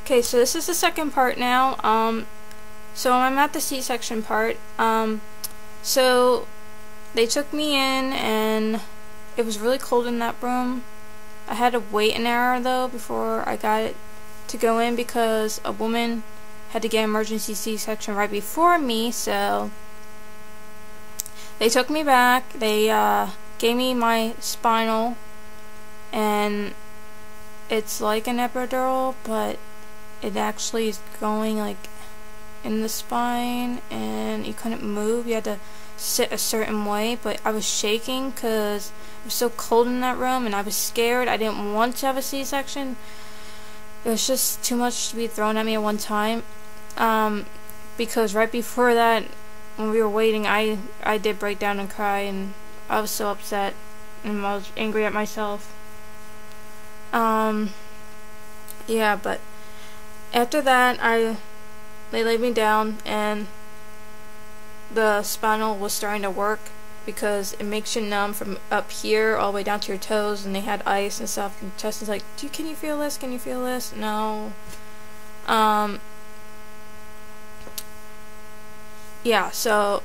Okay, so this is the second part now. So I'm at the C-section part. So they took me in, and it was really cold in that room. I had to wait an hour though before I got it to go in because a woman had to get emergency C-section right before me. So they took me back. They gave me my spinal, and it's like an epidural, but it actually is going like in the spine, and you couldn't move. You had to sit a certain way, but I was shaking because it was so cold in that room, and I was scared. I didn't want to have a C-section. It was just too much to be thrown at me at one time. Because right before that, when we were waiting, I did break down and cry, and I was so upset, and I was angry at myself. Yeah, but after that, they laid me down, and the spinal was starting to work because it makes you numb from up here all the way down to your toes, and they had ice and stuff, and Justin's like, can you feel this? Can you feel this? No. Yeah, so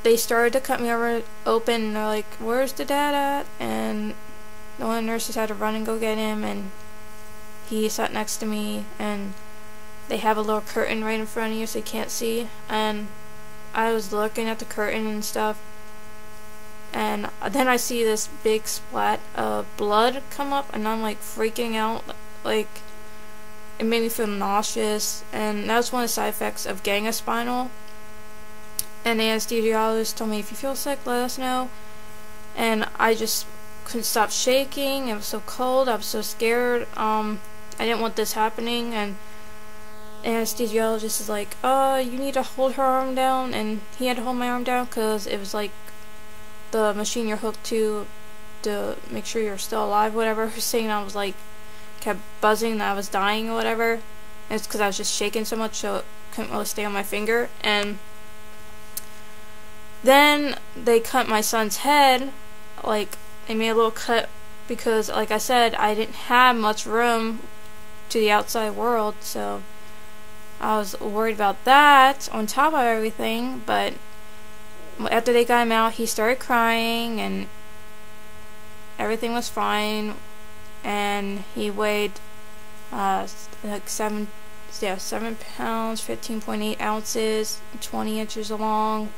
they started to cut me open, and they're like, where's the dad at? And one of the nurses had to run and go get him, and he sat next to me, and they have a little curtain right in front of you so you can't see, and I was looking at the curtain and stuff, and then I see this big splat of blood come up, and I'm like freaking out. Like, it made me feel nauseous, and that was one of the side effects of getting a spinal. And the anesthesiologist told me, if you feel sick, let us know. And I just couldn't stop shaking. It was so cold. I was so scared. I didn't want this happening, and the anesthesiologist is like, you need to hold her arm down, and he had to hold my arm down because it was like the machine you're hooked to make sure you're still alive, whatever. Saying I was like, kept buzzing that I was dying or whatever. And it's because I was just shaking so much, so it couldn't really stay on my finger. And then they cut my son's head. Like, they made a little cut because, like I said, I didn't have much room to the outside world, so I was worried about that on top of everything. But after they got him out, he started crying, and everything was fine. And he weighed like 7 pounds, 15.8 ounces, 20 inches long.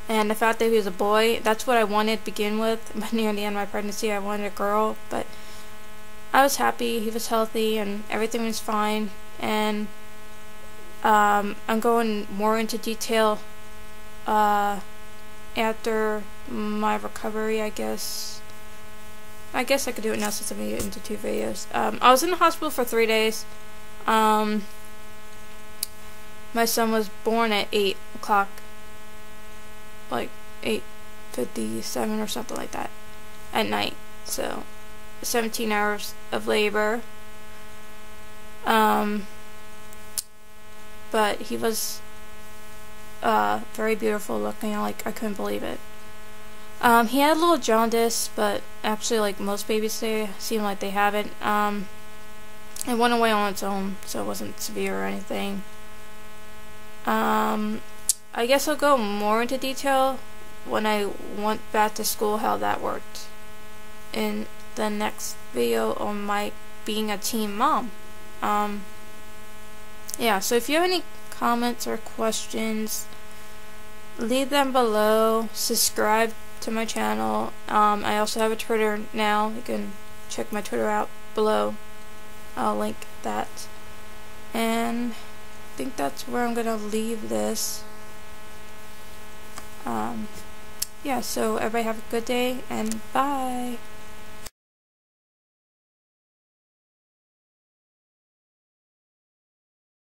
And the fact that he was a boy, that's what I wanted to begin with. But near the end of my pregnancy, I wanted a girl. But I was happy, he was healthy, and everything was fine. And I'm going more into detail after my recovery, I guess. I guess I could do it now since I made it into 2 videos. I was in the hospital for 3 days. My son was born at 8 o'clock. Like 8:57 or something like that at night. So 17 hours of labor. But he was very beautiful looking. I couldn't believe it. He had a little jaundice, but actually, like most babies, they seem like they have it. It went away on its own, so it wasn't severe or anything. I guess I'll go more into detail when I went back to school, how that worked, in the next video on my being a teen mom. Yeah, so if you have any comments or questions, leave them below. Subscribe to my channel. I also have a Twitter now. You can check my Twitter out below. I'll link that. And I think that's where I'm gonna leave this. Yeah, so everybody have a good day, and bye.